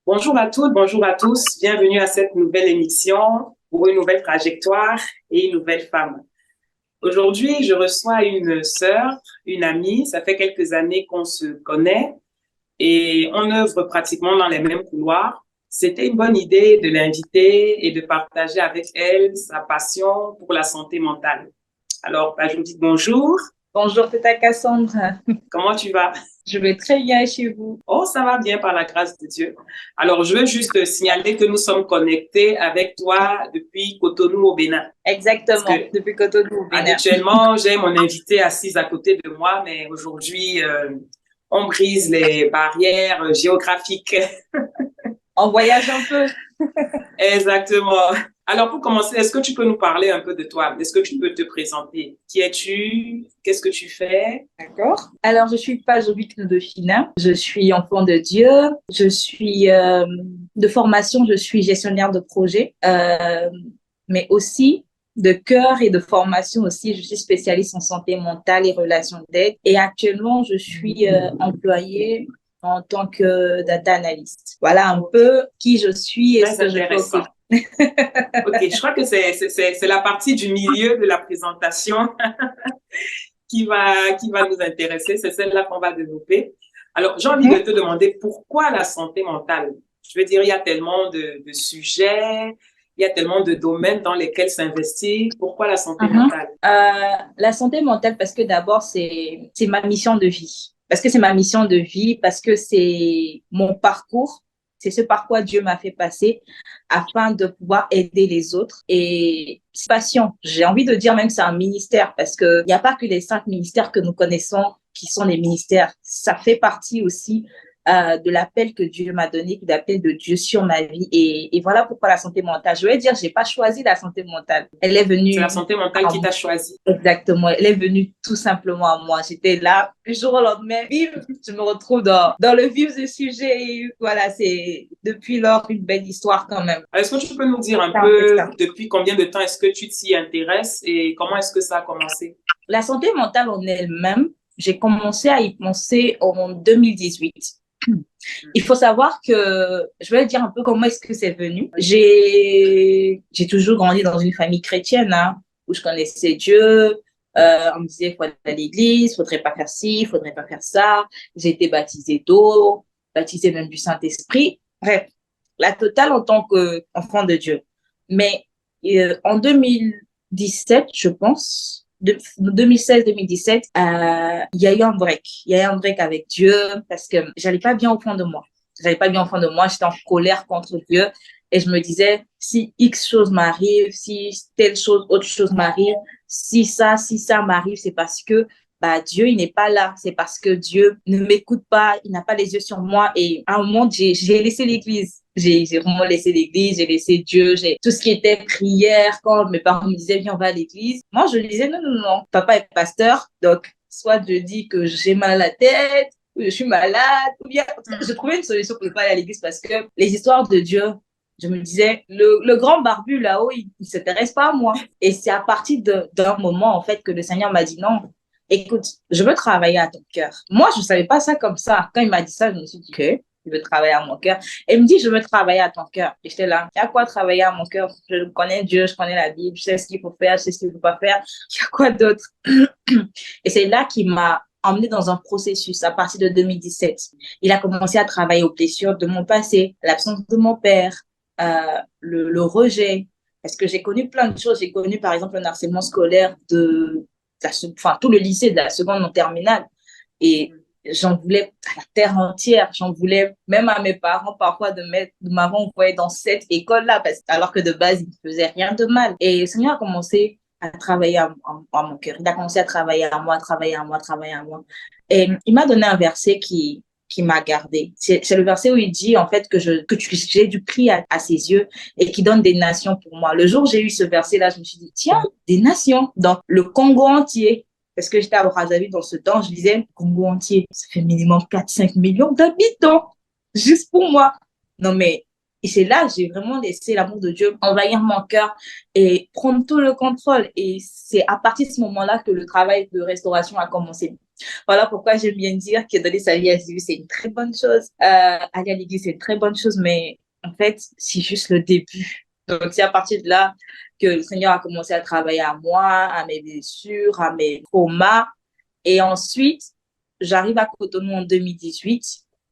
Bonjour à toutes, bonjour à tous. Bienvenue à cette nouvelle émission pour une nouvelle trajectoire et une nouvelle femme. Aujourd'hui, je reçois une sœur, une amie. Ça fait quelques années qu'on se connaît et on œuvre pratiquement dans les mêmes couloirs. C'était une bonne idée de l'inviter et de partager avec elle sa passion pour la santé mentale. Alors, je vous dis bonjour. Bonjour, c'est Cassandra. Comment tu vas? Je vais très bien chez vous. Oh, ça va bien par la grâce de Dieu. Alors, je veux juste signaler que nous sommes connectés avec toi depuis Cotonou au Bénin. Parce Exactement, que depuis Cotonou au Bénin. habituellement, j'ai mon invité assise à côté de moi, mais aujourd'hui, on brise les barrières géographiques. On voyage un peu. Exactement. Alors, pour commencer, est-ce que tu peux nous parler un peu de toi? Est-ce que tu peux te présenter? Qui es-tu? Qu'est-ce que tu fais? D'accord. Alors, je suis Pajovic Nodofina. Je suis enfant de Dieu. Je suis de formation, je suis gestionnaire de projet, mais aussi de cœur et de formation aussi. Je suis spécialiste en santé mentale et relations d'aide. Et actuellement, je suis employée en tant que data analyst. Voilà un peu qui je suis et ce Très que je fais au intéressant. quotidien. OK, je crois que c'est la partie du milieu de la présentation qui va nous intéresser. C'est celle-là qu'on va développer. Alors, j'ai envie de te demander pourquoi la santé mentale? Je veux dire, il y a tellement de sujets, il y a tellement de domaines dans lesquels s'investir. Pourquoi la santé Mhm. mentale? La santé mentale, parce que d'abord, c'est ma mission de vie. Parce que c'est ma mission de vie, parce que c'est mon parcours, c'est ce par quoi Dieu m'a fait passer afin de pouvoir aider les autres. Et c'est passion. J'ai envie de dire même c'est un ministère, parce qu'il n'y a pas que les 5 ministères que nous connaissons qui sont des ministères. Ça fait partie aussi de l'appel que Dieu m'a donné, de l'appel de Dieu sur ma vie. Et voilà pourquoi la santé mentale. Je vais dire, j'ai pas choisi la santé mentale. Elle est C'est la venue santé mentale à qui moi. t'a choisi. Exactement. Elle est venue tout simplement à moi. J'étais là, du jour au lendemain, bim, je me retrouve dans le vif du sujet. Et voilà, c'est depuis lors une belle histoire quand même. Est-ce que tu peux nous dire un C'est un peu peu ça. depuis combien de temps est-ce que tu t'y intéresses et comment est-ce que ça a commencé? La santé mentale en elle-même, j'ai commencé à y penser en 2018. Il faut savoir que, je vais dire un peu comment est-ce que c'est venu. J'ai toujours grandi dans une famille chrétienne, hein, où je connaissais Dieu. On me disait, il faut aller à l'église, faudrait pas faire ci, faudrait pas faire ça. J'ai été baptisée d'eau, baptisée même du Saint-Esprit. Bref, la totale en tant qu'enfant de Dieu. Mais en 2017, je pense, 2016-2017, il y a eu un break. Il y a eu un break avec Dieu parce que j'allais pas bien au fond de moi. J'allais pas bien au fond de moi. J'étais en colère contre Dieu et je me disais, si X chose m'arrive, si telle chose, autre chose m'arrive, si ça m'arrive, c'est parce que bah, Dieu, il n'est pas là. C'est parce que Dieu ne m'écoute pas, il n'a pas les yeux sur moi. Et à un moment, j'ai laissé l'église. J'ai vraiment laissé l'église, j'ai laissé Dieu, j'ai tout ce qui était prière. Quand mes parents me disaient, viens, on va à l'église. Moi, je disais, non, non, non. Papa est pasteur. Donc, soit je dis que j'ai mal à la tête, ou je suis malade, ou bien, en tout cas, je trouvais une solution pour ne pas aller à l'église parce que les histoires de Dieu, je me disais, le grand barbu là-haut, il s'intéresse pas à moi. Et c'est à partir d'un moment, en fait, que le Seigneur m'a dit, non, écoute, je veux travailler à ton cœur. Moi, je ne savais pas ça comme ça. Quand il m'a dit ça, je me suis dit, OK, je veux travailler à mon cœur. Et il me dit, je veux travailler à ton cœur. Et j'étais là, il y a quoi travailler à mon cœur? Je connais Dieu, je connais la Bible, je sais ce qu'il faut faire, je sais ce qu'il ne faut pas faire. Il y a quoi d'autre? Et c'est là qu'il m'a emmené dans un processus à partir de 2017. Il a commencé à travailler aux blessures de mon passé, l'absence de mon père, le rejet. Parce que j'ai connu plein de choses. J'ai connu, par exemple, un harcèlement scolaire enfin, tout le lycée de la seconde en terminale. Et j'en voulais à la terre entière. J'en voulais même à mes parents parfois de m'avoir envoyé dans cette école-là, alors que de base, ils ne faisaient rien de mal. Et le Seigneur a commencé à travailler à mon cœur. Il a commencé à travailler à moi, travailler à moi, travailler à moi. Et il m'a donné un verset qui m'a gardé. C'est le verset où il dit en fait j'ai du prix à ses yeux et qui donne des nations pour moi. Le jour où j'ai eu ce verset-là, je me suis dit, tiens, des nations. Donc, le Congo entier, parce que j'étais à Brazzaville dans ce temps, je disais, Congo entier, ça fait minimum 4-5 millions d'habitants, juste pour moi. Non, mais, et c'est là, j'ai vraiment laissé l'amour de Dieu envahir mon cœur et prendre tout le contrôle. Et c'est à partir de ce moment-là que le travail de restauration a commencé. Voilà pourquoi j'aime bien dire que donner sa vie à Jésus, c'est une très bonne chose. Aller à l'église, c'est une très bonne chose, mais en fait, c'est juste le début. Donc, c'est à partir de là que le Seigneur a commencé à travailler à moi, à mes blessures, à mes traumas. Et ensuite, j'arrive à Cotonou en 2018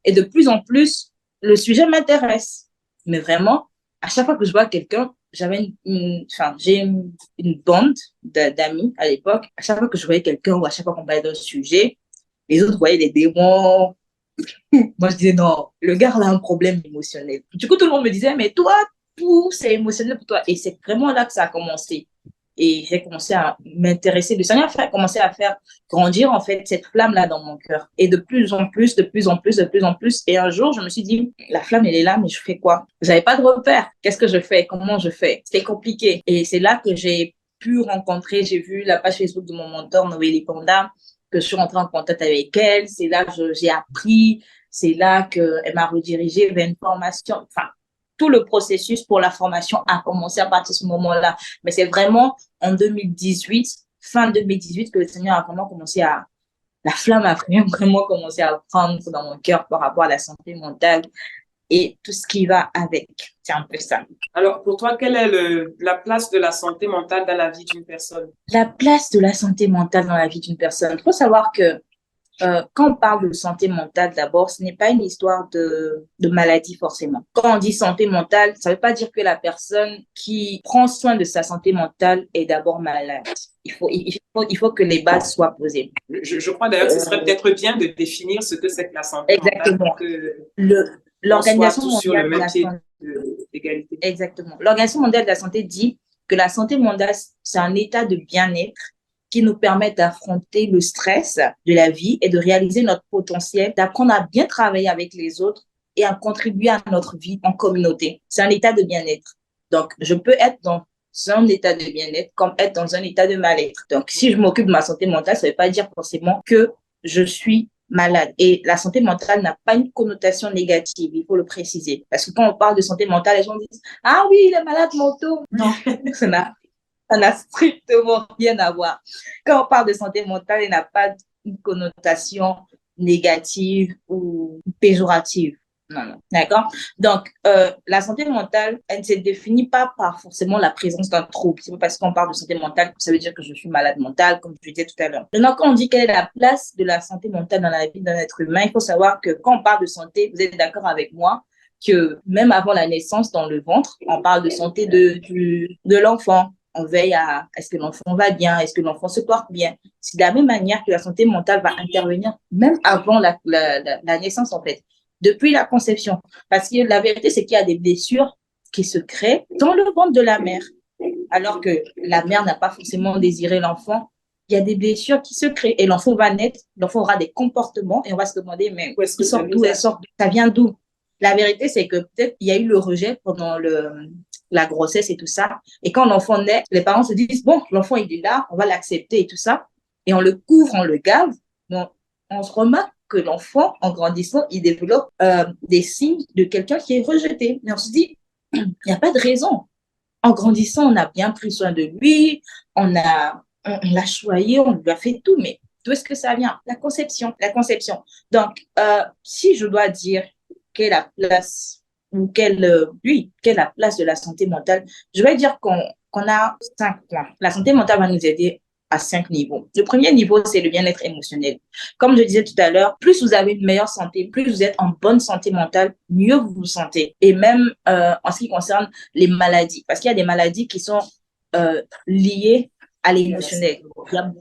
et de plus en plus, le sujet m'intéresse. Mais vraiment, à chaque fois que je vois quelqu'un, j'ai une bande d'amis à l'époque. À chaque fois que je voyais quelqu'un ou à chaque fois qu'on parlait d'un sujet, les autres voyaient des démons. Moi, je disais non, le gars a un problème émotionnel. Du coup, tout le monde me disait, mais toi, tout, c'est émotionnel pour toi. Et c'est vraiment là que ça a commencé. Et j'ai commencé à m'intéresser. Le Seigneur a commencé à faire grandir, en fait, cette flamme-là dans mon cœur. Et de plus en plus, de plus en plus, de plus en plus. Et un jour, je me suis dit, la flamme, elle est là, mais je fais quoi? J'avais pas de repère. Qu'est-ce que je fais? Comment je fais? C'était compliqué. Et c'est là que j'ai pu rencontrer, j'ai vu la page Facebook de mon mentor, Noélie Panda, que je suis rentrée en contact avec elle. C'est là que j'ai appris. C'est là qu'elle m'a redirigée vers une formation. Enfin, tout le processus pour la formation a commencé à partir de ce moment-là. Mais c'est vraiment en 2018, fin 2018, que le Seigneur a vraiment commencé à, la flamme a vraiment commencé à prendre dans mon cœur par rapport à la santé mentale et tout ce qui va avec. C'est un peu ça. Alors, pour toi, quelle est la place de la santé mentale dans la vie d'une personne? La place de la santé mentale dans la vie d'une personne. Il faut savoir que quand on parle de santé mentale, d'abord, ce n'est pas une histoire de maladie forcément. Quand on dit santé mentale, ça ne veut pas dire que la personne qui prend soin de sa santé mentale est d'abord malade. Il faut que les bases soient posées. Je crois d'ailleurs que ce serait peut-être bien de définir ce que c'est que la santé mentale Exactement. pour que L'Organisation tous sur le mondiale de même la pied santé. d'égalité. Exactement. L'Organisation mondiale de la santé dit que la santé mentale, c'est un état de bien-être qui nous permet d'affronter le stress de la vie et de réaliser notre potentiel, d'apprendre à bien travailler avec les autres et à contribuer à notre vie en communauté. C'est un état de bien-être. Donc, je peux être dans un état de bien-être comme être dans un état de mal-être. Donc, si je m'occupe de ma santé mentale, ça ne veut pas dire forcément que je suis malade. Et la santé mentale n'a pas une connotation négative, il faut le préciser. Parce que quand on parle de santé mentale, les gens disent « Ah oui, il est malade mentaux ». Non, ça n'a strictement rien à voir. Quand on parle de santé mentale, il n'a pas une connotation négative ou péjorative. Non, non. D'accord? Donc, la santé mentale, elle ne se définit pas par forcément la présence d'un trouble. C'est pas parce qu'on parle de santé mentale que ça veut dire que je suis malade mentale, comme je disais tout à l'heure. Maintenant, quand on dit quelle est la place de la santé mentale dans la vie d'un être humain, il faut savoir que quand on parle de santé, vous êtes d'accord avec moi que même avant la naissance dans le ventre, on parle de santé de l'enfant. On veille à est-ce que l'enfant va bien, est-ce que l'enfant se porte bien. C'est de la même manière que la santé mentale va intervenir même avant la naissance, en fait, depuis la conception. Parce que la vérité, c'est qu'il y a des blessures qui se créent dans le ventre de la mère. Alors que la mère n'a pas forcément désiré l'enfant, il y a des blessures qui se créent et l'enfant va naître, l'enfant aura des comportements et on va se demander, mais Où est-ce que il sort d'où, elle sort d'où, ça vient d'où? La vérité, c'est que peut-être il y a eu le rejet pendant la grossesse et tout ça. Et quand l'enfant naît, les parents se disent, bon, l'enfant, il est là, on va l'accepter et tout ça. Et on le couvre, on le gave. Donc, on se remarque que l'enfant, en grandissant, il développe des signes de quelqu'un qui est rejeté. Mais on se dit, il n'y a pas de raison. En grandissant, on a bien pris soin de lui, on l'a choyé, on lui a fait tout, mais d'où est-ce que ça vient? La conception, la conception. Donc, si je dois dire quelle est la place ou quelle est la place de la santé mentale, je vais dire qu'on a 5 points. La santé mentale va nous aider à 5 niveaux. Le premier niveau, c'est le bien-être émotionnel. Comme je disais tout à l'heure, plus vous avez une meilleure santé, plus vous êtes en bonne santé mentale, mieux vous vous sentez. Et même en ce qui concerne les maladies, parce qu'il y a des maladies qui sont liées à l'émotionnel.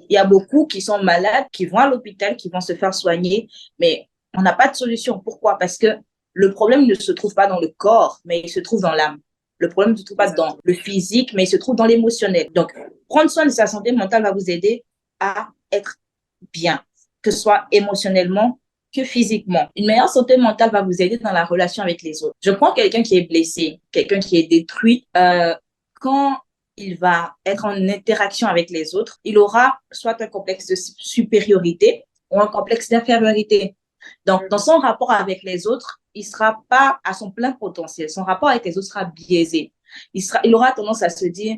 Il y a beaucoup qui sont malades, qui vont à l'hôpital, qui vont se faire soigner, mais on n'a pas de solution. Pourquoi? Parce que le problème ne se trouve pas dans le corps, mais il se trouve dans l'âme. Le problème ne se trouve pas dans le physique, mais il se trouve dans l'émotionnel. Donc, prendre soin de sa santé mentale va vous aider à être bien, que ce soit émotionnellement que physiquement. Une meilleure santé mentale va vous aider dans la relation avec les autres. Je prends quelqu'un qui est blessé, quelqu'un qui est détruit. Quand il va être en interaction avec les autres, il aura soit un complexe de supériorité ou un complexe d'infériorité. Donc, dans son rapport avec les autres, il ne sera pas à son plein potentiel. Son rapport avec les autres sera biaisé. Il aura tendance à se dire,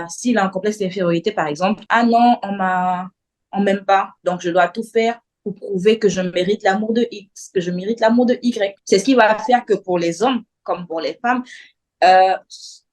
s'il a un complexe d'infériorité, par exemple, ah non, on m'aime pas, donc je dois tout faire pour prouver que je mérite l'amour de X, que je mérite l'amour de Y. C'est ce qui va faire que pour les hommes, comme pour les femmes, euh,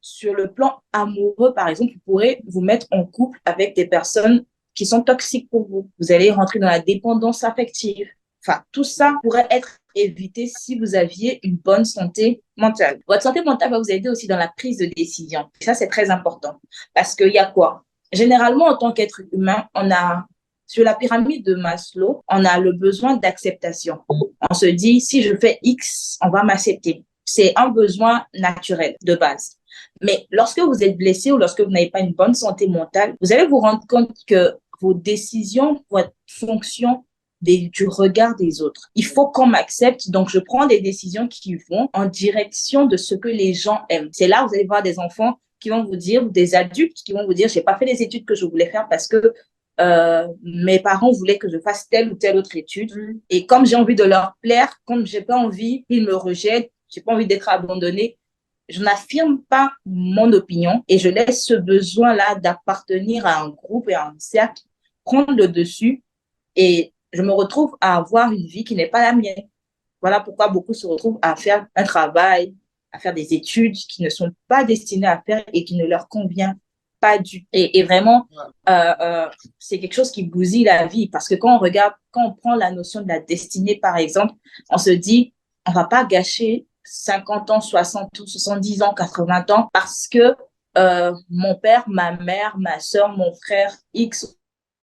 sur le plan amoureux, par exemple, vous pourrez vous mettre en couple avec des personnes qui sont toxiques pour vous. Vous allez rentrer dans la dépendance affective. Enfin, tout ça pourrait être évité si vous aviez une bonne santé mentale. Votre santé mentale va vous aider aussi dans la prise de décision. Et ça, c'est très important. Parce qu'il y a quoi? Généralement, en tant qu'être humain, on a, sur la pyramide de Maslow, on a le besoin d'acceptation. On se dit, si je fais X, on va m'accepter. C'est un besoin naturel de base. Mais lorsque vous êtes blessé ou lorsque vous n'avez pas une bonne santé mentale, vous allez vous rendre compte que vos décisions vont être fonction du regard des autres. Il faut qu'on m'accepte, donc je prends des décisions qui vont en direction de ce que les gens aiment. C'est là où vous allez voir des enfants qui vont vous dire, ou des adultes qui vont vous dire, j'ai pas fait les études que je voulais faire parce que mes parents voulaient que je fasse telle ou telle autre étude. Et comme j'ai envie de leur plaire, comme j'ai pas envie qu'ils me rejettent, j'ai pas envie d'être abandonnée, je n'affirme pas mon opinion et je laisse ce besoin-là d'appartenir à un groupe et à un cercle prendre le dessus et je me retrouve à avoir une vie qui n'est pas la mienne. Voilà pourquoi beaucoup se retrouvent à faire un travail, à faire des études qui ne sont pas destinées à faire et qui ne leur convient pas du tout. Et vraiment, c'est quelque chose qui bousille la vie parce que quand on regarde, quand on prend la notion de la destinée, par exemple, on se dit, on va pas gâcher 50 ans, 60 ou 70 ans, 80 ans parce que mon père, ma mère, ma soeur, mon frère, X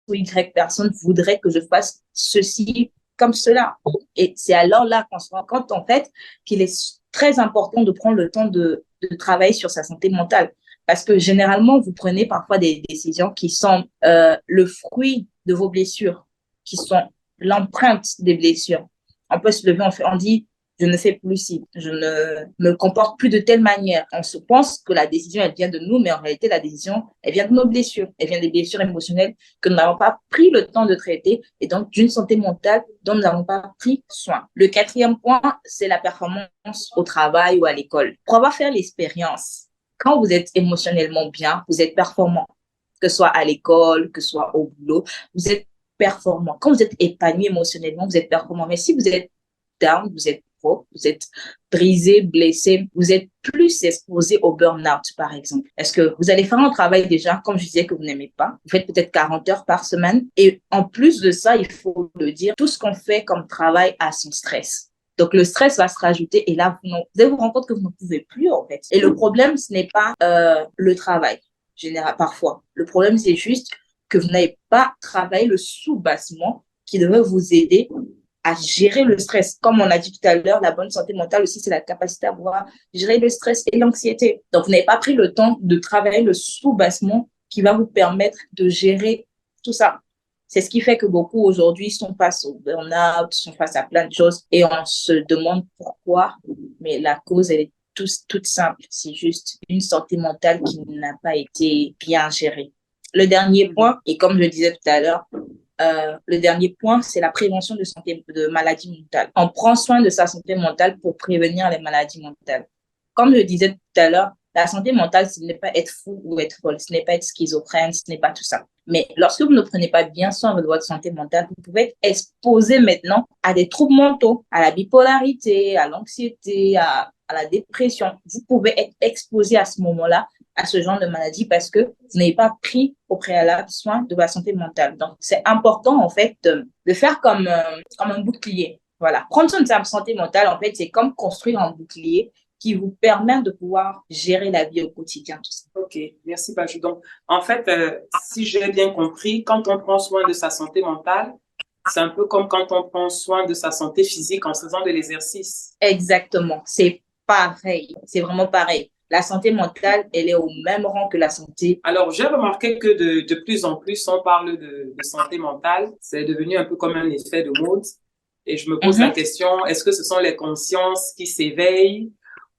ou Y personne voudrait que je fasse ceci comme cela. Et c'est alors là qu'on se rend compte, en fait, qu'il est très important de prendre le temps de travailler sur sa santé mentale. Parce que généralement, vous prenez parfois des décisions qui sont le fruit de vos blessures, qui sont l'empreinte des blessures. On peut se lever, on dit, je ne fais plus ci, je ne me comporte plus de telle manière. On se pense que la décision, elle vient de nous, mais en réalité, la décision, elle vient de nos blessures. Elle vient des blessures émotionnelles que nous n'avons pas pris le temps de traiter et donc d'une santé mentale dont nous n'avons pas pris soin. Le quatrième point, c'est la performance au travail ou à l'école. Pour avoir fait l'expérience, quand vous êtes émotionnellement bien, vous êtes performant, que ce soit à l'école, que ce soit au boulot, vous êtes performant. Quand vous êtes épanoui émotionnellement, vous êtes performant. Mais si vous êtes down, vous êtes vous êtes brisé, blessé, vous êtes plus exposé au burn-out, par exemple. Est-ce que vous allez faire un travail déjà, comme je disais, que vous n'aimez pas? Vous faites peut-être 40 heures par semaine. Et en plus de ça, il faut le dire, tout ce qu'on fait comme travail a son stress. Donc, le stress va se rajouter et là, vous allez vous rendre compte que vous ne pouvez plus, en fait. Et le problème, ce n'est pas le travail, général, parfois. Le problème, c'est juste que vous n'avez pas travaillé le sous-bassement qui devrait vous aider à gérer le stress. Comme on a dit tout à l'heure, la bonne santé mentale aussi, c'est la capacité à pouvoir gérer le stress et l'anxiété. Donc, vous n'avez pas pris le temps de travailler le sous-bassement qui va vous permettre de gérer tout ça. C'est ce qui fait que beaucoup aujourd'hui sont face au burn-out, sont face à plein de choses et on se demande pourquoi, mais la cause, elle est toute simple. C'est juste une santé mentale qui n'a pas été bien gérée. Le dernier point, et comme je le disais tout à l'heure, le dernier point, c'est la prévention de maladies mentales. On prend soin de sa santé mentale pour prévenir les maladies mentales. Comme je le disais tout à l'heure, la santé mentale, ce n'est pas être fou ou être folle, ce n'est pas être schizophrène, ce n'est pas tout ça. Mais lorsque vous ne prenez pas bien soin de votre santé mentale, vous pouvez être exposé maintenant à des troubles mentaux, à la bipolarité, à l'anxiété, à la dépression. Vous pouvez être exposé à ce moment-là à ce genre de maladie parce que vous n'avez pas pris au préalable soin de votre santé mentale. Donc, c'est important, en fait, de faire comme un bouclier. Voilà. Prendre soin de sa santé mentale, en fait, c'est comme construire un bouclier qui vous permet de pouvoir gérer la vie au quotidien. Tout ça. Ok, merci Pajou. Donc, en fait, si j'ai bien compris, quand on prend soin de sa santé mentale, c'est un peu comme quand on prend soin de sa santé physique en faisant de l'exercice. Exactement, c'est pareil, c'est vraiment pareil. La santé mentale, elle est au même rang que la santé. Alors, j'ai remarqué que de plus en plus, on parle de santé mentale. C'est devenu un peu comme un effet de mode. Et je me pose la question, est-ce que ce sont les consciences qui s'éveillent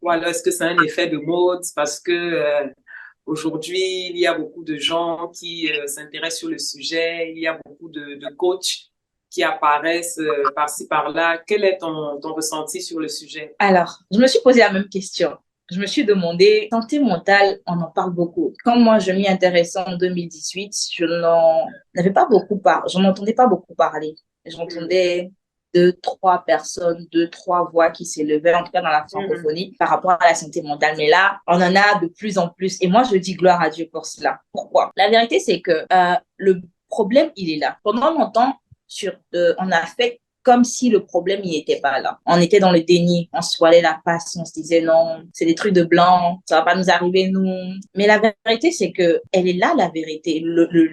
ou alors est-ce que c'est un effet de mode parce que aujourd'hui, il y a beaucoup de gens qui s'intéressent sur le sujet, il y a beaucoup de coachs qui apparaissent par-ci, par-là. Quel est ton ressenti sur le sujet? Alors, je me suis posé la même question. je me suis demandé, santé mentale, on en parle beaucoup. Quand moi, je m'y intéressais en 2018, j'en entendais pas beaucoup parler. J'entendais deux, trois personnes, deux, trois voix qui s'élevaient, en tout cas dans la francophonie, par rapport à la santé mentale. Mais là, on en a de plus en plus. Et moi, je dis gloire à Dieu pour cela. Pourquoi? La vérité, c'est que le problème, il est là. Pendant longtemps, on a fait comme si le problème il n'était pas là. On était dans le déni, on se voilait la face, on se disait non, c'est des trucs de blanc, ça va pas nous arriver nous. Mais la vérité c'est que elle est là la vérité,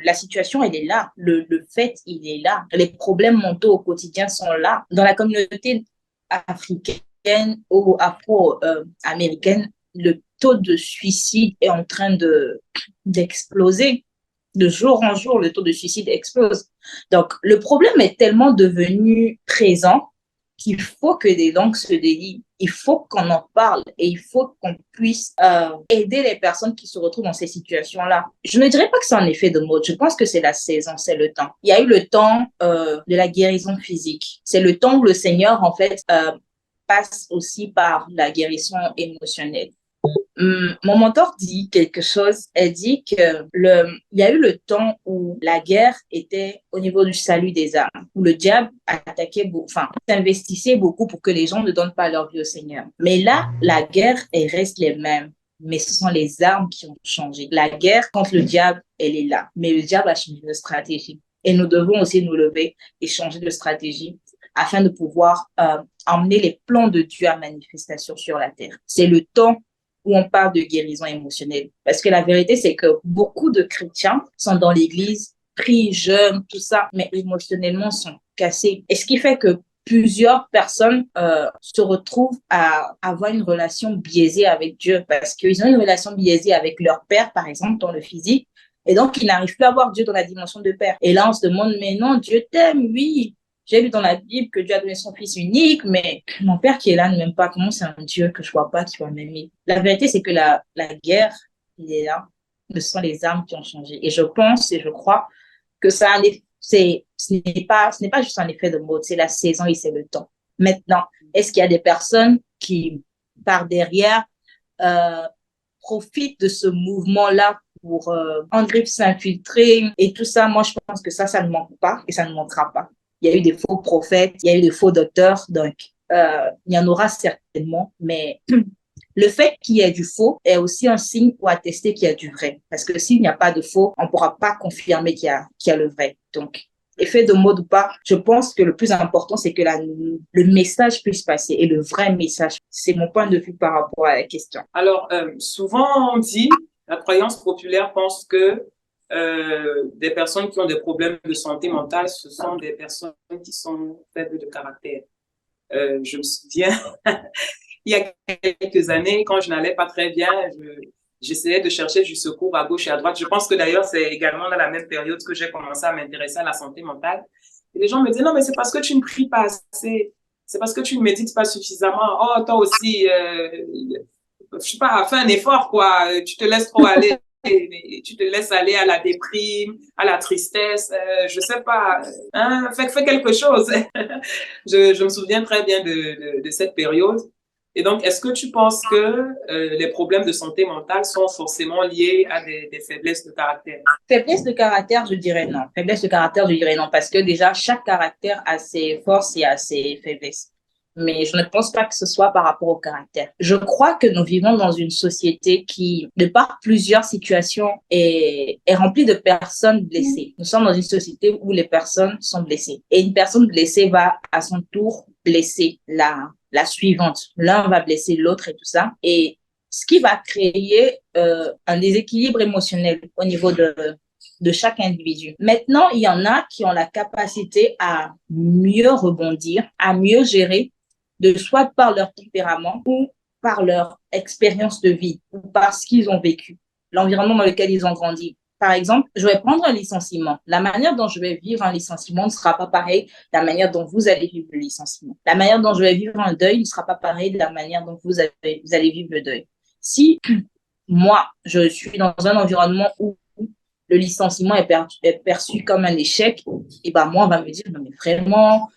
la situation elle est là, le fait il est là, les problèmes mentaux au quotidien sont là. Dans la communauté africaine ou afro-américaine, le taux de suicide est en train d'exploser. De jour en jour, le taux de suicide explose. Donc, le problème est tellement devenu présent qu'il faut que des langues se délient. Il faut qu'on en parle et il faut qu'on puisse aider les personnes qui se retrouvent dans ces situations-là. Je ne dirais pas que c'est un effet de mode. Je pense que c'est la saison, c'est le temps. Il y a eu le temps de la guérison physique. C'est le temps où le Seigneur, en fait, passe aussi par la guérison émotionnelle. Mon mentor dit quelque chose. Elle dit que il y a eu le temps où la guerre était au niveau du salut des âmes, où le diable s'investissait beaucoup pour que les gens ne donnent pas leur vie au Seigneur. Mais là, la guerre, elle reste les mêmes. Mais ce sont les armes qui ont changé. La guerre contre le diable, elle est là. Mais le diable a changé de stratégie. Et nous devons aussi nous lever et changer de stratégie afin de pouvoir emmener les plans de Dieu à manifestation sur la terre. C'est le temps où on parle de guérison émotionnelle. Parce que la vérité, c'est que beaucoup de chrétiens sont dans l'église, prient, jeûnent, tout ça, mais émotionnellement sont cassés. Et ce qui fait que plusieurs personnes se retrouvent à avoir une relation biaisée avec Dieu parce qu'ils ont une relation biaisée avec leur père, par exemple, dans le physique. Et donc, ils n'arrivent plus à voir Dieu dans la dimension de père. Et là, on se demande, mais non, Dieu t'aime, oui. J'ai lu dans la Bible que Dieu a donné son fils unique, mais mon père qui est là ne m'aime pas. Comment c'est un Dieu que je vois pas qui va m'aimer? La vérité, c'est que la guerre, il est là. Ce sont les armes qui ont changé. Et je pense et je crois que ce n'est pas juste un effet de mode, c'est la saison et c'est le temps. Maintenant, est-ce qu'il y a des personnes qui, par derrière, profitent de ce mouvement-là pour s'infiltrer et tout ça? Moi, je pense que ça ne manque pas et ça ne manquera pas. Il y a eu des faux prophètes, il y a eu des faux docteurs, donc il y en aura certainement, mais le fait qu'il y ait du faux est aussi un signe pour attester qu'il y a du vrai. Parce que s'il n'y a pas de faux, on ne pourra pas confirmer qu'il y a le vrai. Donc, effet de mode ou pas, je pense que le plus important, c'est que le message puisse passer et le vrai message. C'est mon point de vue par rapport à la question. Alors, souvent on dit, la croyance populaire pense que des personnes qui ont des problèmes de santé mentale, ce sont des personnes qui sont faibles de caractère. Je me souviens, il y a quelques années, quand je n'allais pas très bien, j'essayais de chercher du secours à gauche et à droite. Je pense que d'ailleurs, c'est également dans la même période que j'ai commencé à m'intéresser à la santé mentale. Et les gens me disaient, non, mais c'est parce que tu ne pries pas assez. C'est parce que tu ne médites pas suffisamment. Oh, toi aussi, je sais pas, fais un effort, quoi. Tu te laisses trop aller. Tu te laisses aller à la déprime, à la tristesse, je sais pas, hein, fais quelque chose. Je me souviens très bien de cette période. Et donc, est-ce que tu penses que les problèmes de santé mentale sont forcément liés à des faiblesses de caractère? Faiblesse de caractère, je dirais non. Faiblesse de caractère, je dirais non, parce que déjà, chaque caractère a ses forces et a ses faiblesses. Mais je ne pense pas que ce soit par rapport au caractère. Je crois que nous vivons dans une société qui, de par plusieurs situations, est remplie de personnes blessées. Nous sommes dans une société où les personnes sont blessées. Et une personne blessée va à son tour blesser la suivante. L'un va blesser l'autre et tout ça. Et ce qui va créer un déséquilibre émotionnel au niveau de chaque individu. Maintenant, il y en a qui ont la capacité à mieux rebondir, à mieux gérer, de soit par leur tempérament ou par leur expérience de vie ou par ce qu'ils ont vécu, l'environnement dans lequel ils ont grandi. Par exemple, je vais prendre un licenciement. La manière dont je vais vivre un licenciement ne sera pas pareille de la manière dont vous allez vivre le licenciement. La manière dont je vais vivre un deuil ne sera pas pareille de la manière dont vous allez vivre le deuil. Si moi, je suis dans un environnement où le licenciement est perçu comme un échec, et ben moi, on va me dire, non mais vraiment,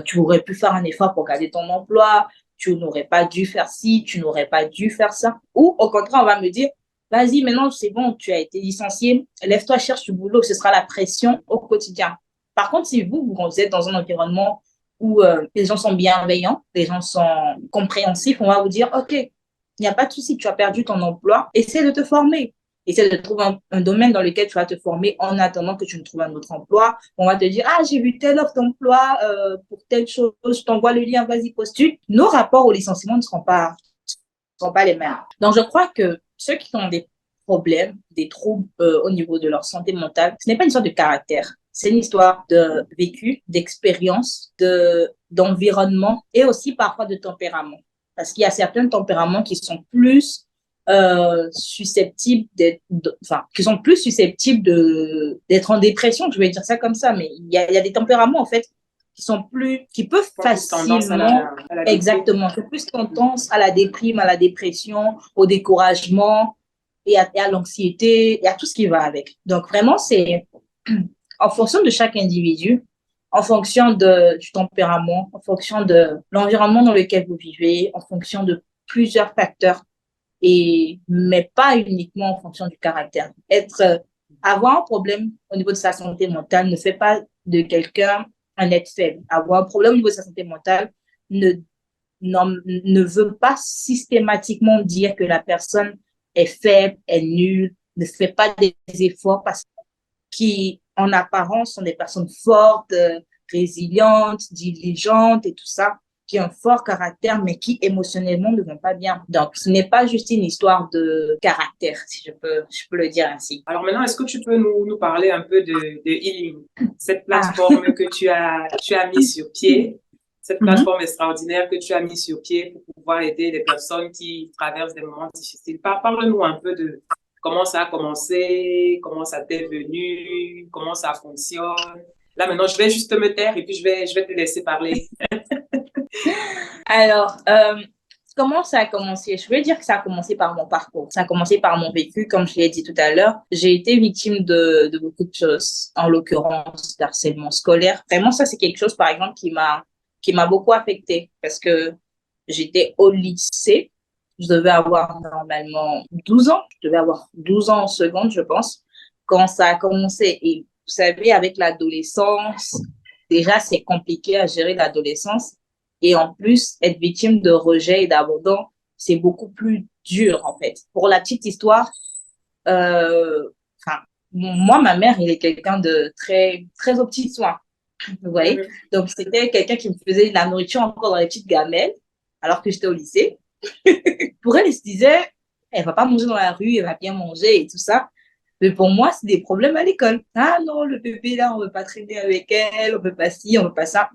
tu aurais pu faire un effort pour garder ton emploi, tu n'aurais pas dû faire ci, tu n'aurais pas dû faire ça. Ou au contraire, on va me dire, vas-y, maintenant, c'est bon, tu as été licencié, lève-toi, cherche du boulot, ce sera la pression au quotidien. Par contre, si vous êtes dans un environnement où les gens sont bienveillants, les gens sont compréhensifs, on va vous dire, OK, il n'y a pas de souci, tu as perdu ton emploi, essaie de te former. Essaie de trouver un domaine dans lequel tu vas te former en attendant que tu ne trouves un autre emploi. On va te dire, ah, j'ai vu telle offre d'emploi pour telle chose, je t'envoie le lien, vas-y, postule. Nos rapports au licenciement ne seront pas les mêmes. Donc, je crois que ceux qui ont des problèmes, des troubles au niveau de leur santé mentale, ce n'est pas une histoire de caractère. C'est une histoire de vécu, d'expérience, d'environnement et aussi parfois de tempérament. Parce qu'il y a certains tempéraments qui sont plus susceptibles qui sont plus susceptibles d'être en dépression, je vais dire ça comme ça, mais il y a des tempéraments, en fait, qui peuvent facilement, à la exactement, c'est plus tendance à la déprime, à la dépression, au découragement et à l'anxiété et à tout ce qui va avec. Donc, vraiment, c'est en fonction de chaque individu, en fonction du tempérament, en fonction de l'environnement dans lequel vous vivez, en fonction de plusieurs facteurs, mais pas uniquement en fonction du caractère. Avoir un problème au niveau de sa santé mentale ne fait pas de quelqu'un un être faible. Avoir un problème au niveau de sa santé mentale ne veut pas systématiquement dire que la personne est faible, est nulle, ne fait pas des efforts parce qui, en apparence, sont des personnes fortes, résilientes, diligentes et tout ça, qui ont un fort caractère, mais qui émotionnellement ne vont pas bien. Donc, ce n'est pas juste une histoire de caractère, si je peux le dire ainsi. Alors maintenant, est-ce que tu peux nous parler un peu de Healing, cette plateforme que tu as mis sur pied, cette plateforme extraordinaire que tu as mis sur pied pour pouvoir aider les personnes qui traversent des moments difficiles. Parle-nous un peu de comment ça a commencé, comment ça t'est venu, comment ça fonctionne. Là, maintenant, je vais juste me taire et puis je vais te laisser parler. Alors, comment ça a commencé? Je veux dire que ça a commencé par mon parcours. Ça a commencé par mon vécu, comme je l'ai dit tout à l'heure. J'ai été victime de beaucoup de choses, en l'occurrence d'harcèlement scolaire. Vraiment, ça, c'est quelque chose, par exemple, qui m'a beaucoup affectée parce que j'étais au lycée. Je devais avoir normalement 12 ans. Je devais avoir 12 ans en seconde, je pense, quand ça a commencé. Et vous savez, avec l'adolescence, déjà, c'est compliqué à gérer l'adolescence. Et en plus, être victime de rejet et d'abandon, c'est beaucoup plus dur, en fait. Pour la petite histoire, moi, ma mère, il est quelqu'un de très, très aux petits soins. Vous voyez? Donc, c'était quelqu'un qui me faisait la nourriture encore dans les petites gamelles, alors que j'étais au lycée. Pour elle, elle se disait, elle va pas manger dans la rue, elle va bien manger et tout ça. Mais pour moi, c'est des problèmes à l'école. Ah non, le bébé, là, on veut pas traîner avec elle, on veut pas ci, on veut pas ça.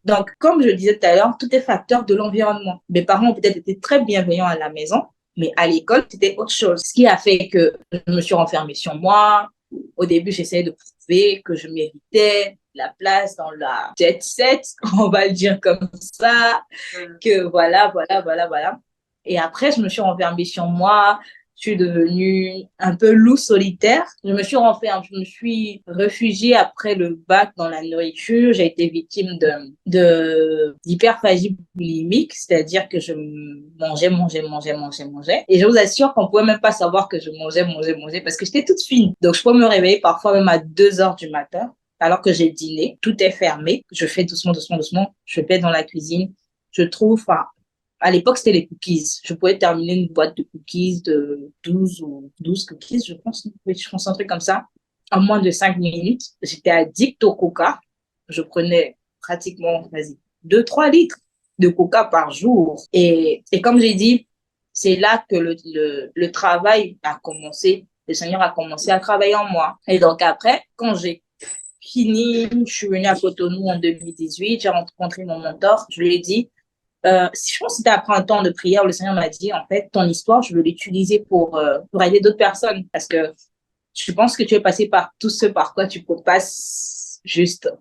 Donc, comme je le disais tout à l'heure, tout est facteur de l'environnement. Mes parents ont peut-être été très bienveillants à la maison, mais à l'école, c'était autre chose. Ce qui a fait que je me suis renfermée sur moi. Au début, j'essayais de prouver que je méritais la place dans la jet set, on va le dire comme ça, que voilà. Et après, je me suis renfermée sur moi. Je suis devenue un peu loup solitaire. Je me suis réfugiée après le bac dans la nourriture. J'ai été victime d'hyperphagie boulimique, c'est-à-dire que je mangeais. Et je vous assure qu'on pouvait même pas savoir que je mangeais parce que j'étais toute fine. Donc, je peux me réveiller parfois même à 2 heures du matin alors que j'ai dîné. Tout est fermé. Je fais doucement. Je vais dans la cuisine. Je trouve, à l'époque, c'était les cookies. Je pouvais terminer une boîte de cookies de 12 cookies, je pense. Oui, je pense un truc comme ça. En moins de 5 minutes, j'étais addict au coca. Je prenais pratiquement, 2-3 litres de coca par jour. Et comme j'ai dit, c'est là que le travail a commencé. Le Seigneur a commencé à travailler en moi. Et donc après, quand j'ai fini, je suis venue à Cotonou en 2018, j'ai rencontré mon mentor, je lui ai dit, je pense que c'était après un temps de prière où le Seigneur m'a dit, en fait, ton histoire, je veux l'utiliser pour aider d'autres personnes parce que je pense que tu es passé par tout ce par quoi tu passes juste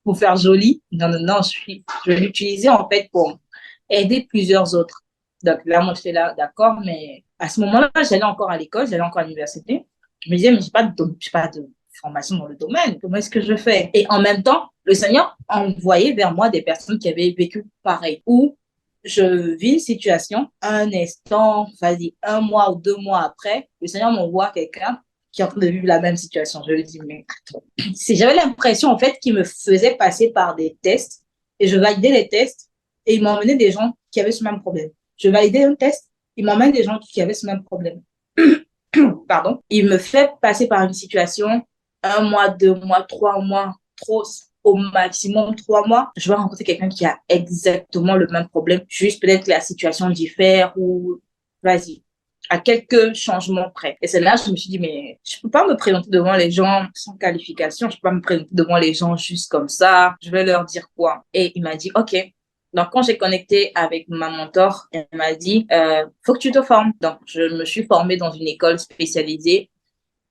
pour faire joli. Non, je vais l'utiliser en fait pour aider plusieurs autres. Donc là, moi, j'étais là, d'accord, mais à ce moment-là, j'allais encore à l'école, j'allais encore à l'université. Je me disais, mais j'ai pas de formation dans le domaine. Comment est-ce que je fais? Et en même temps, le Seigneur envoyait vers moi des personnes qui avaient vécu pareil, où je vis une situation, un instant, vas-y, 1 mois ou 2 mois après, le Seigneur m'envoie quelqu'un qui est en train de vivre la même situation. Je lui dis, mais attends, j'avais l'impression, en fait, qu'il me faisait passer par des tests et je validais les tests et il m'emmenait des gens qui avaient ce même problème. Je validais un test, il m'emmène des gens qui avaient ce même problème. Pardon. Il me fait passer par une situation, 1 mois, 2 mois, 3 mois, trop, au maximum 3 mois, je vais rencontrer quelqu'un qui a exactement le même problème, juste peut-être que la situation diffère ou vas-y, à quelques changements près. Et c'est là que je me suis dit, mais je peux pas me présenter devant les gens sans qualification, je peux pas me présenter devant les gens juste comme ça, je vais leur dire quoi. Et il m'a dit, OK. Donc, quand j'ai connecté avec ma mentor, elle m'a dit, faut que tu te formes. Donc, je me suis formée dans une école spécialisée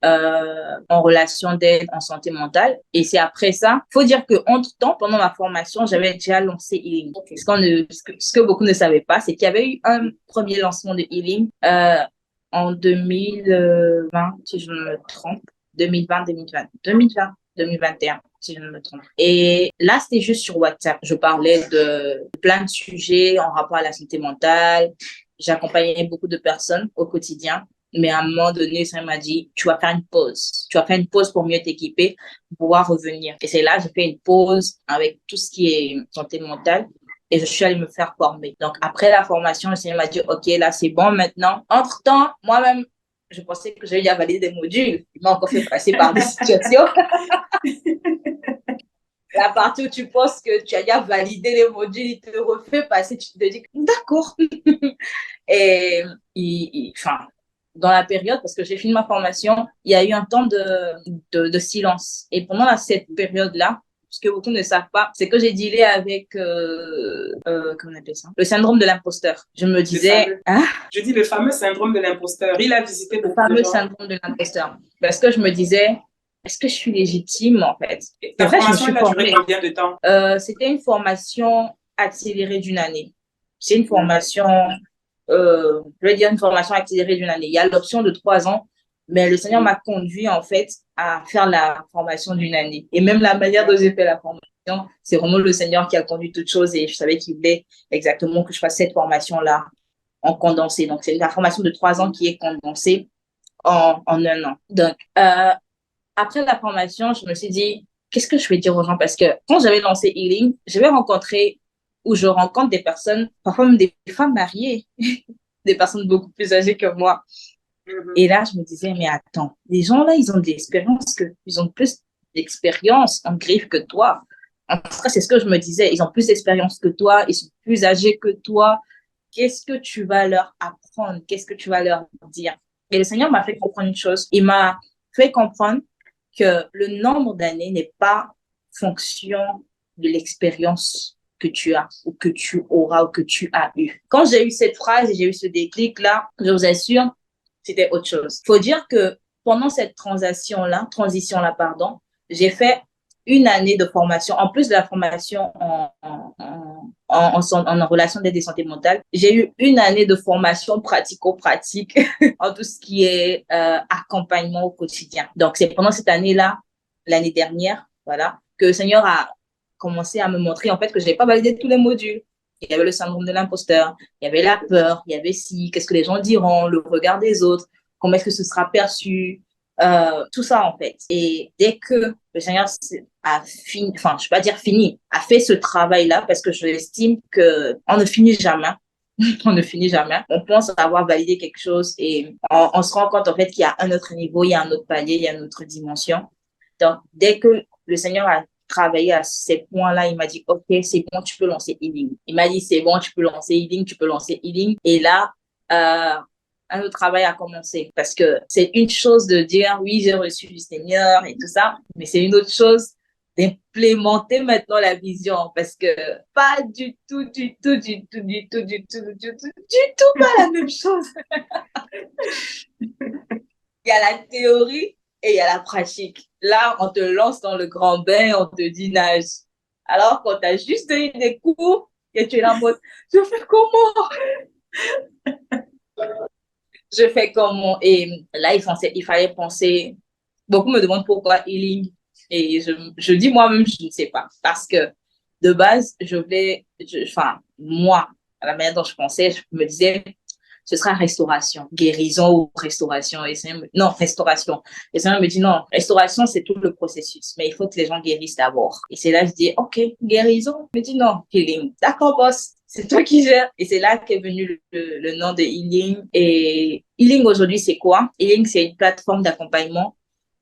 en relation d'aide en santé mentale. Et c'est après ça, faut dire que entre-temps, pendant ma formation, j'avais déjà lancé Healing. Ce que beaucoup ne savaient pas, c'est qu'il y avait eu un premier lancement de Healing en 2020, si je ne me trompe, 2020, 2020, 2020, 2021, si je ne me trompe. Et là, c'était juste sur WhatsApp. Je parlais de plein de sujets en rapport à la santé mentale. J'accompagnais beaucoup de personnes au quotidien. Mais à un moment donné, ça m'a dit, tu vas faire une pause. Tu vas faire une pause pour mieux t'équiper, pour pouvoir revenir. Et c'est là, j'ai fait une pause avec tout ce qui est santé mentale et je suis allée me faire former. Donc, après la formation, le Seigneur m'a dit, OK, là, c'est bon maintenant. Entre-temps, moi-même, je pensais que j'allais déjà valider des modules. Il m'a encore fait passer par des situations. La partie où tu penses que tu as déjà validé les modules, il te refait passer, tu te dis, d'accord. Et, enfin, dans la période, parce que j'ai fini ma formation, il y a eu un temps de silence. Et pendant cette période-là, ce que beaucoup ne savent pas, c'est que j'ai dealé avec, comment on appelle ça? Le syndrome de l'imposteur. Je me disais, hein? Je dis le fameux syndrome de l'imposteur. Il a visité Le beaucoup de fameux gens. syndrome de l'imposteur. Parce que je me disais, est-ce que je suis légitime, en fait? Ta C'est vrai, je me formation, suis elle a duré formée. combien de temps? C'était une formation accélérée d'une année. C'est une formation, je vais dire une formation accélérée d'une année. Il y a l'option de 3 ans, mais le Seigneur m'a conduit en fait à faire la formation d'une année. Et même la manière dont j'ai fait la formation, c'est vraiment le Seigneur qui a conduit toutes choses et je savais qu'il voulait exactement que je fasse cette formation-là en condensé. Donc, c'est la formation de 3 ans qui est condensée en un an. Donc, après la formation, je me suis dit, qu'est-ce que je vais dire aux gens? Parce que quand j'avais lancé Healing, j'avais rencontré ou je rencontre des personnes, parfois même des femmes mariées, des personnes beaucoup plus âgées que moi. Et là, je me disais, mais attends, les gens là, ils ont de l'expérience, ils ont plus d'expérience en griffe que toi. En tout cas, c'est ce que je me disais. Ils ont plus d'expérience que toi, ils sont plus âgés que toi. Qu'est-ce que tu vas leur apprendre? Qu'est-ce que tu vas leur dire? Et le Seigneur m'a fait comprendre une chose. Il m'a fait comprendre que le nombre d'années n'est pas fonction de l'expérience que tu as ou que tu auras ou que tu as eu. Quand j'ai eu cette phrase et j'ai eu ce déclic-là, je vous assure, c'était autre chose. Faut dire que pendant cette transition-là, pardon, j'ai fait une année de formation, en plus de la formation en relation d'aide et santé mentale, j'ai eu une année de formation pratico-pratique en tout ce qui est accompagnement au quotidien. Donc, c'est pendant cette année-là, l'année dernière, voilà, que le Seigneur a commencé à me montrer en fait que je n'avais pas validé tous les modules. Il y avait le syndrome de l'imposteur, il y avait la peur, il y avait qu'est-ce que les gens diront, le regard des autres, comment est-ce que ce sera perçu, tout ça en fait. Et dès que le Seigneur a fini, enfin je ne vais pas dire fini, a fait ce travail-là parce que je estime qu'on ne finit jamais. On ne finit jamais. On pense avoir validé quelque chose et on se rend compte en fait qu'il y a un autre niveau, il y a un autre palier, il y a une autre dimension. Donc dès que le Seigneur a travaillé à ces points-là, il m'a dit, OK, c'est bon, tu peux lancer Healing. Il m'a dit, c'est bon, tu peux lancer Healing, tu peux lancer Healing. Et là, un autre travail a commencé. Parce que c'est une chose de dire, oui, j'ai reçu du Seigneur et tout ça, mais c'est une autre chose d'implémenter maintenant la vision. Parce que pas du tout, du tout, du tout, du tout, du tout, du tout, du tout pas la même chose. Il y a la théorie et il y a la pratique. Là, on te lance dans le grand bain, on te dit nage. Alors qu'on t'a juste donné des cours et tu es là en mode, je fais comment? Je fais comment? Et là, il fallait penser. Beaucoup me demandent pourquoi healing. Et je dis moi-même, je ne sais pas. Parce que de base, enfin, moi, à la manière dont je pensais, je me disais, ce sera restauration, guérison ou restauration. Et non, restauration. Et ça me dit non, restauration, c'est tout le processus, mais il faut que les gens guérissent d'abord. Et c'est là que je dis, OK, guérison. Il me dit non, healing. D'accord, boss. C'est toi qui gères. Et c'est là qu'est venu le nom de Healing. Et Healing aujourd'hui, c'est quoi? Healing, c'est une plateforme d'accompagnement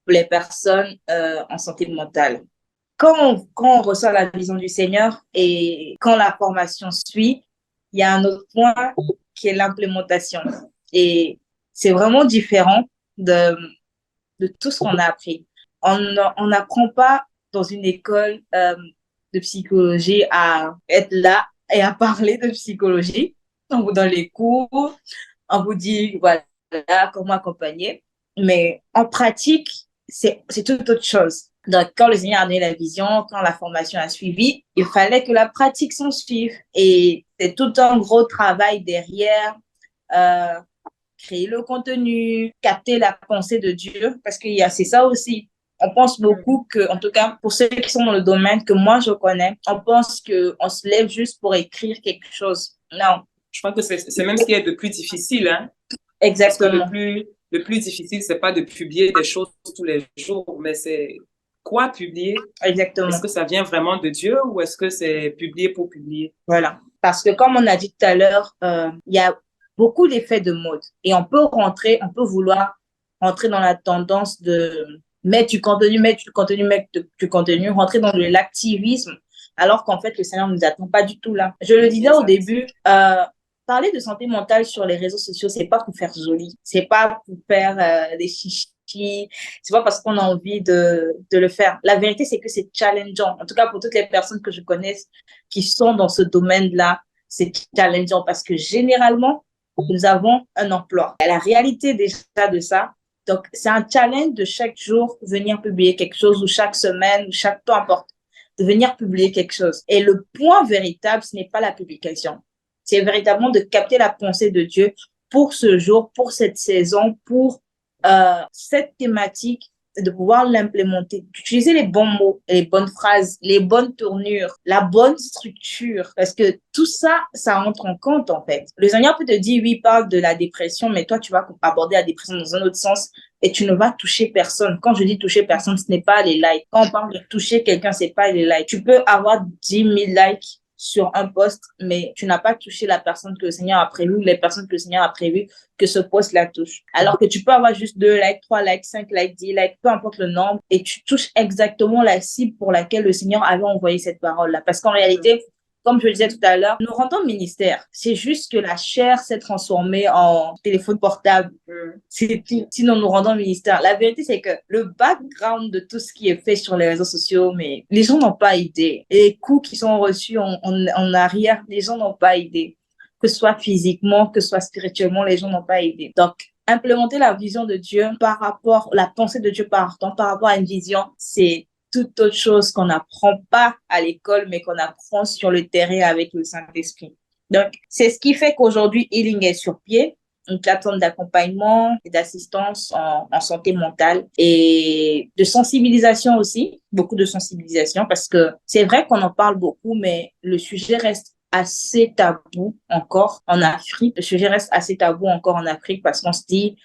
pour les personnes en santé mentale. Quand on reçoit la vision du Seigneur et quand la formation suit, il y a un autre point qui est l'implémentation. Et c'est vraiment différent de, de tout ce qu'on a appris. On n'apprend pas dans une école de psychologie à être là et à parler de psychologie. On vous donne les cours, on vous dit, voilà, comment accompagner. Mais en pratique, c'est tout autre chose. Donc, quand le Seigneur a donné la vision, quand la formation a suivi, il fallait que la pratique s'en suive. Et c'est tout un gros travail derrière, euh, créer le contenu, capter la pensée de Dieu, parce c'est ça aussi. On pense beaucoup que, en tout cas, pour ceux qui sont dans le domaine que moi je connais, on pense qu'on se lève juste pour écrire quelque chose. Non. Je pense que c'est même ce qui est le plus difficile, hein? Exactement. Parce que le plus difficile, c'est pas de publier des choses tous les jours, mais c'est quoi publier? Exactement. Est-ce que ça vient vraiment de Dieu ou est-ce que c'est publier pour publier? Voilà. Parce que comme on a dit tout à l'heure, il y a beaucoup d'effets de mode et on peut vouloir rentrer dans la tendance de mettre du contenu, rentrer dans de l'activisme, alors qu'en fait, le Seigneur ne nous attend pas du tout là. Je le disais au début, parler de santé mentale sur les réseaux sociaux, c'est pas pour faire joli, c'est pas pour faire des chichis, c'est pas parce qu'on a envie de le faire. La vérité, c'est que c'est challengeant. En tout cas, pour toutes les personnes que je connais qui sont dans ce domaine-là, c'est challengeant parce que généralement, nous avons un emploi. Et la réalité déjà de ça, donc c'est un challenge de chaque jour venir publier quelque chose ou chaque semaine ou peu importe, de venir publier quelque chose. Et le point véritable, ce n'est pas la publication. C'est véritablement de capter la pensée de Dieu pour ce jour, pour cette saison, pour cette thématique, de pouvoir l'implémenter, d'utiliser les bons mots, les bonnes phrases, les bonnes tournures, la bonne structure, parce que tout ça, ça entre en compte en fait. Le Seigneur peut te dire, oui, parle de la dépression, mais toi, tu vas aborder la dépression dans un autre sens et tu ne vas toucher personne. Quand je dis toucher personne, ce n'est pas les likes. Quand on parle de toucher quelqu'un, c'est pas les likes. Tu peux avoir 10 000 likes sur un poste, mais tu n'as pas touché la personne que le Seigneur a prévu, les personnes que le Seigneur a prévu que ce poste la touche. Alors que tu peux avoir juste 2 likes, 3 likes, 5 likes, 10 likes, peu importe le nombre, et tu touches exactement la cible pour laquelle le Seigneur avait envoyé cette parole-là. Parce qu'en réalité, comme je le disais tout à l'heure, nous rendons ministère. C'est juste que la chair s'est transformée en téléphone portable. Sinon, nous rendons ministère. La vérité, c'est que le background de tout ce qui est fait sur les réseaux sociaux, mais les gens n'ont pas idée. Et les coups qui sont reçus en arrière, les gens n'ont pas idée. Que ce soit physiquement, que ce soit spirituellement, les gens n'ont pas idée. Donc, implémenter la vision de Dieu la pensée de Dieu par rapport à une vision, c'est toute autre chose qu'on n'apprend pas à l'école, mais qu'on apprend sur le terrain avec le Saint-Esprit. Donc, c'est ce qui fait qu'aujourd'hui, Healing est sur pied, une plateforme d'accompagnement et d'assistance en santé mentale et de sensibilisation aussi, beaucoup de sensibilisation, parce que c'est vrai qu'on en parle beaucoup, mais le sujet reste assez tabou encore en Afrique. Le sujet reste assez tabou encore en Afrique parce qu'on se dit,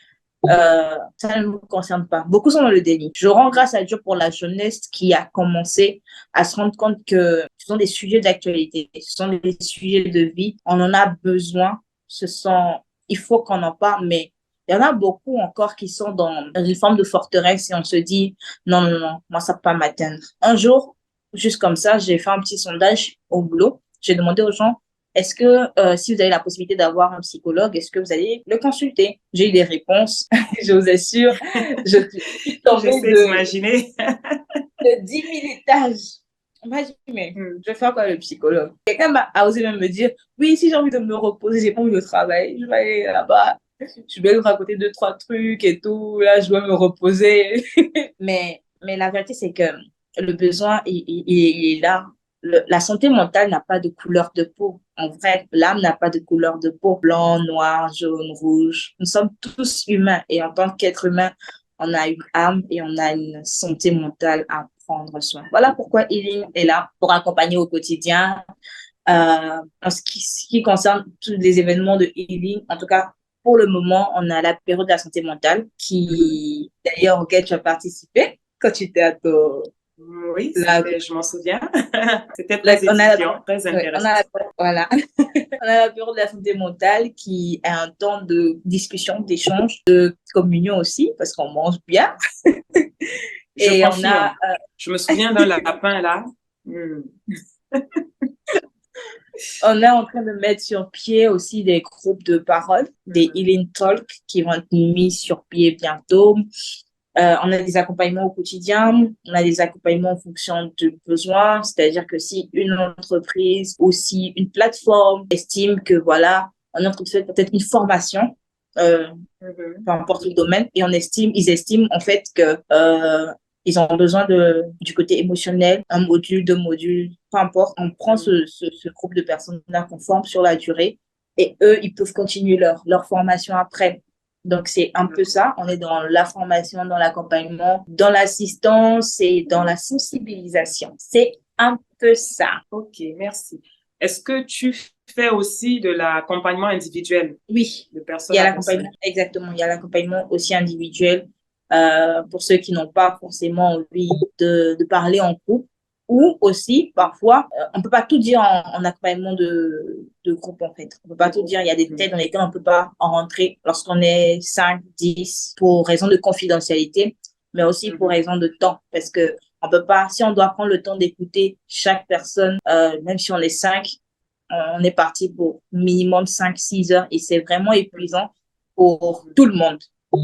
ça ne me concerne pas. Beaucoup sont dans le déni. Je rends grâce à Dieu pour la jeunesse qui a commencé à se rendre compte que ce sont des sujets d'actualité, ce sont des sujets de vie. On en a besoin. Il faut qu'on en parle, mais il y en a beaucoup encore qui sont dans une forme de forteresse et on se dit, non, non, non, moi, ça peut pas m'atteindre. Un jour, juste comme ça, j'ai fait un petit sondage au boulot. J'ai demandé aux gens, est-ce que si vous avez la possibilité d'avoir un psychologue, est-ce que vous allez le consulter? J'ai eu des réponses, je vous assure. Je suis tombée de 10 000 étages. Imagine, mais je vais faire quoi le psychologue? Quelqu'un a osé même me dire, oui, si j'ai envie de me reposer, j'ai pas envie de travailler, je vais aller là-bas, je vais lui raconter 2, 3 trucs et tout, là, je dois me reposer. mais la vérité, c'est que le besoin, il est là. La santé mentale n'a pas de couleur de peau. En vrai, l'âme n'a pas de couleur de peau. Blanc, noir, jaune, rouge. Nous sommes tous humains et en tant qu'être humain, on a une âme et on a une santé mentale à prendre soin. Voilà pourquoi Healing est là pour accompagner au quotidien, En ce qui concerne tous les événements de healing, en tout cas, pour le moment, on a la période de la santé mentale qui, d'ailleurs, auquel tu as participé quand tu étais à ton, Oui, la, je m'en souviens. C'était très on a édifiant, très ouais, intéressant. voilà. On a la période de la santé mentale qui est un temps de discussion, d'échange, de communion aussi, parce qu'on mange bien. Je Et on a, confirme. Je me souviens d'un lapin là. Hmm. on est en train de mettre sur pied aussi des groupes de parole, des healing talks qui vont être mis sur pied bientôt. On a des accompagnements au quotidien, on a des accompagnements en fonction de besoins, c'est-à-dire que si une entreprise ou si une plateforme estime que voilà, on est en train de faire peut-être une formation, peu importe le domaine, et ils estiment en fait que ils ont besoin du côté émotionnel, un module, deux modules, peu importe. On prend ce groupe de personnes-là qu'on forme sur la durée et eux, ils peuvent continuer leur formation après. Donc, c'est un peu ça. On est dans la formation, dans l'accompagnement, dans l'assistance et dans la sensibilisation. C'est un peu ça. Ok, merci. Est-ce que tu fais aussi de l'accompagnement individuel Oui, de il y personnes a à personne? l'accompagnement, exactement. Il y a l'accompagnement aussi individuel pour ceux qui n'ont pas forcément envie de parler en groupe. Ou aussi, parfois, on ne peut pas tout dire en accompagnement de groupe, en fait. On ne peut pas tout dire. Il y a des têtes dans lesquelles on ne peut pas en rentrer lorsqu'on est 5, 10 pour raison de confidentialité, mais aussi pour raison de temps. Parce que on peut pas, si on doit prendre le temps d'écouter chaque personne, même si on est 5, on est parti pour minimum 5, 6 heures et c'est vraiment épuisant pour tout le monde.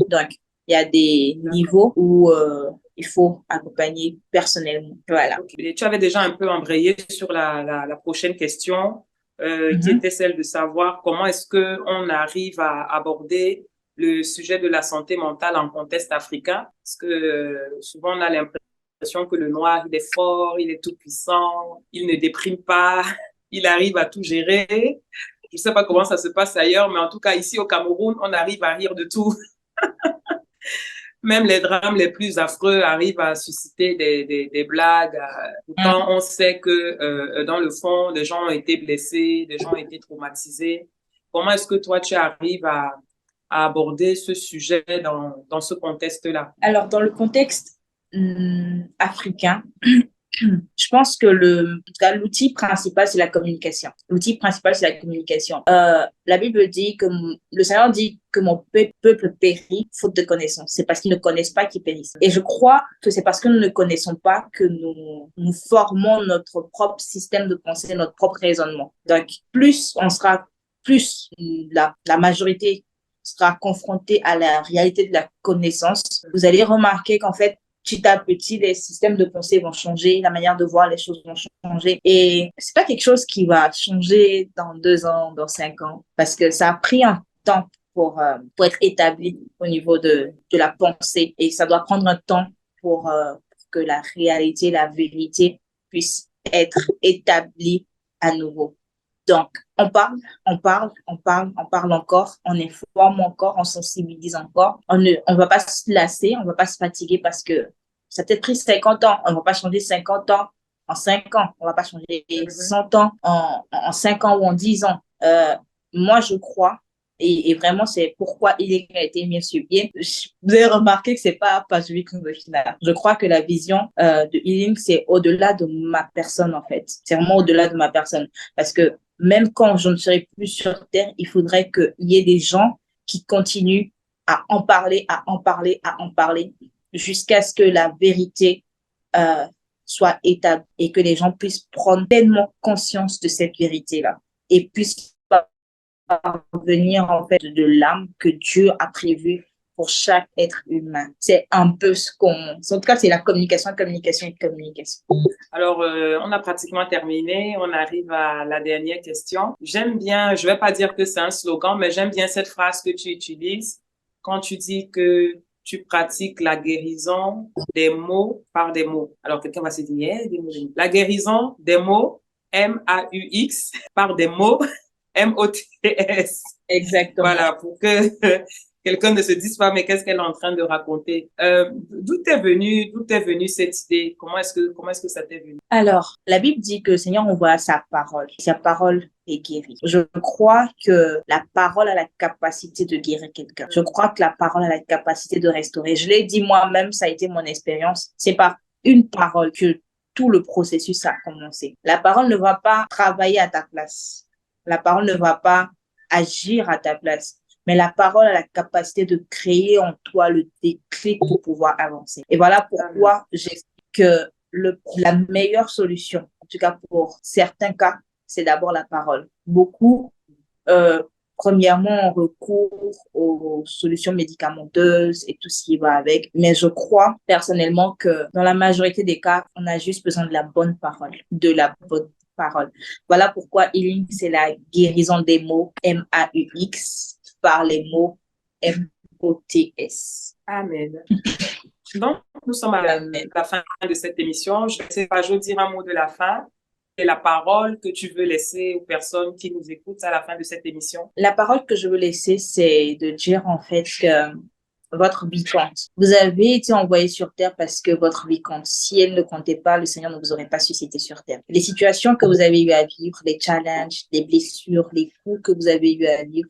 Donc, il y a des niveaux où il faut accompagner personnellement. Voilà. Okay. Tu avais déjà un peu embrayé sur la prochaine question, qui Mm-hmm. était celle de savoir comment est-ce qu'on arrive à aborder le sujet de la santé mentale en contexte africain. Parce que souvent, on a l'impression que le noir, il est fort, il est tout puissant, il ne déprime pas, il arrive à tout gérer. Je ne sais pas comment ça se passe ailleurs, mais en tout cas, ici au Cameroun, on arrive à rire de tout. Même les drames les plus affreux arrivent à susciter des blagues. Pourtant, on sait que dans le fond, des gens ont été blessés, des gens ont été traumatisés. Comment est-ce que toi, tu arrives à aborder ce sujet dans ce contexte-là? Alors, dans le contexte africain, je pense que l'outil principal, c'est la communication. L'outil principal, c'est la communication. La Bible dit que le Seigneur dit que mon peuple périt faute de connaissance. C'est parce qu'ils ne connaissent pas qu'ils périssent. Et je crois que c'est parce que nous ne connaissons pas que nous formons notre propre système de pensée, notre propre raisonnement. Donc, plus la majorité sera confrontée à la réalité de la connaissance, vous allez remarquer qu'en fait, petit à petit, les systèmes de pensée vont changer, la manière de voir les choses vont changer. Et c'est pas quelque chose qui va changer dans 2 ans, dans 5 ans, parce que ça a pris un temps pour être établi au niveau de la pensée. Et ça doit prendre un temps pour que la réalité, la vérité puisse être établie à nouveau. Donc, on parle, on parle, on parle, on parle encore, on informe encore, on sensibilise encore. On va pas se lasser, on va pas se fatiguer parce que ça a peut-être pris 50 ans. On va pas changer 50 ans en 5 ans. On va pas changer 100 ans en 5 ans ou en 10 ans. Moi, je crois, et vraiment, c'est pourquoi il a été mis sur pied. Vous avez remarqué que c'est pas celui qu'on veut final. Je crois que la vision de Healing, c'est au-delà de ma personne, en fait. C'est vraiment au-delà de ma personne. Parce que même quand je ne serai plus sur Terre, il faudrait qu'il y ait des gens qui continuent à en parler, à en parler, à en parler, jusqu'à ce que la vérité soit établie et que les gens puissent prendre pleinement conscience de cette vérité-là et puissent parvenir en fait de l'âme que Dieu a prévue pour chaque être humain. C'est un peu en tout cas, c'est la communication, communication et communication. Alors, on a pratiquement terminé. On arrive à la dernière question. J'aime bien, je vais pas dire que c'est un slogan, mais j'aime bien cette phrase que tu utilises quand tu dis que tu pratiques la guérison des mots par des mots. Alors, quelqu'un va se dire, yeah, des mots, des mots. La guérison des mots, M-A-U-X, par des mots, M-O-T-S. Exactement. Voilà, pour que quelqu'un ne se dise pas, mais qu'est-ce qu'elle est en train de raconter? D'où t'es venue cette idée? Comment est-ce que ça t'est venu? Alors, la Bible dit que le Seigneur envoie sa parole. Sa parole est guérie. Je crois que la parole a la capacité de guérir quelqu'un. Je crois que la parole a la capacité de restaurer. Je l'ai dit moi-même, ça a été mon expérience. C'est par une parole que tout le processus a commencé. La parole ne va pas travailler à ta place. La parole ne va pas agir à ta place. Mais la parole a la capacité de créer en toi le déclic pour pouvoir avancer. Et voilà pourquoi j'explique que la meilleure solution, en tout cas pour certains cas, c'est d'abord la parole. Beaucoup, euh, premièrement, on recourt aux solutions médicamenteuses et tout ce qui va avec. Mais je crois personnellement que dans la majorité des cas, on a juste besoin de la bonne parole, de la bonne parole. Voilà pourquoi healing, c'est la guérison des mots MAUX par les mots MOTS. Amen. Donc, nous sommes à la fin de cette émission. Je ne sais pas, je veux dire un mot de la fin. Et la parole que tu veux laisser aux personnes qui nous écoutent à la fin de cette émission? La parole que je veux laisser, c'est de dire en fait que votre vie compte. Vous avez été envoyé sur terre parce que votre vie compte. Si elle ne comptait pas, le Seigneur ne vous aurait pas suscité sur terre. Les situations que vous avez eu à vivre, les challenges, les blessures, les coups que vous avez eu à vivre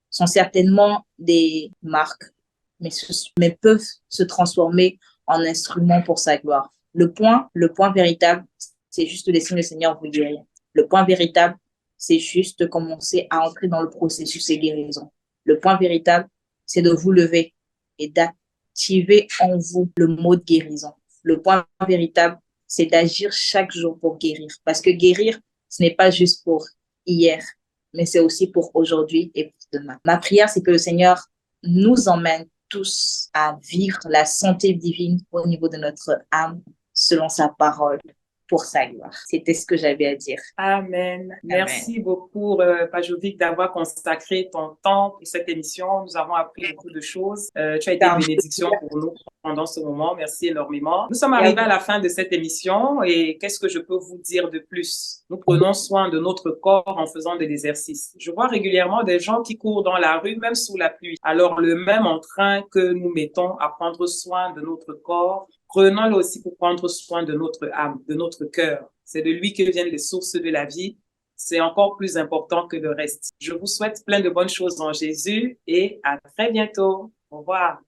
sont certainement des marques, mais peuvent se transformer en instruments pour sa gloire. Le point véritable, c'est juste de laisser le Seigneur vous guérir. Le point véritable, c'est juste de commencer à entrer dans le processus de guérison. Le point véritable, c'est de vous lever et d'activer en vous le mot de guérison. Le point véritable, c'est d'agir chaque jour pour guérir. Parce que guérir, ce n'est pas juste pour hier, mais c'est aussi pour aujourd'hui et pour demain. Ma prière, c'est que le Seigneur nous emmène tous à vivre la santé divine au niveau de notre âme selon sa parole pour sa gloire. C'était ce que j'avais à dire. Amen. Merci beaucoup, Pajovic, d'avoir consacré ton temps pour cette émission. Nous avons appris beaucoup de choses. Tu as été une bénédiction pour nous pendant ce moment. Merci énormément. Nous sommes arrivés à la fin de cette émission et qu'est-ce que je peux vous dire de plus? Nous prenons soin de notre corps en faisant des exercices. Je vois régulièrement des gens qui courent dans la rue, même sous la pluie. Alors, le même entrain que nous mettons à prendre soin de notre corps, prenons-le aussi pour prendre soin de notre âme, de notre cœur. C'est de lui que viennent les sources de la vie. C'est encore plus important que le reste. Je vous souhaite plein de bonnes choses en Jésus et à très bientôt. Au revoir.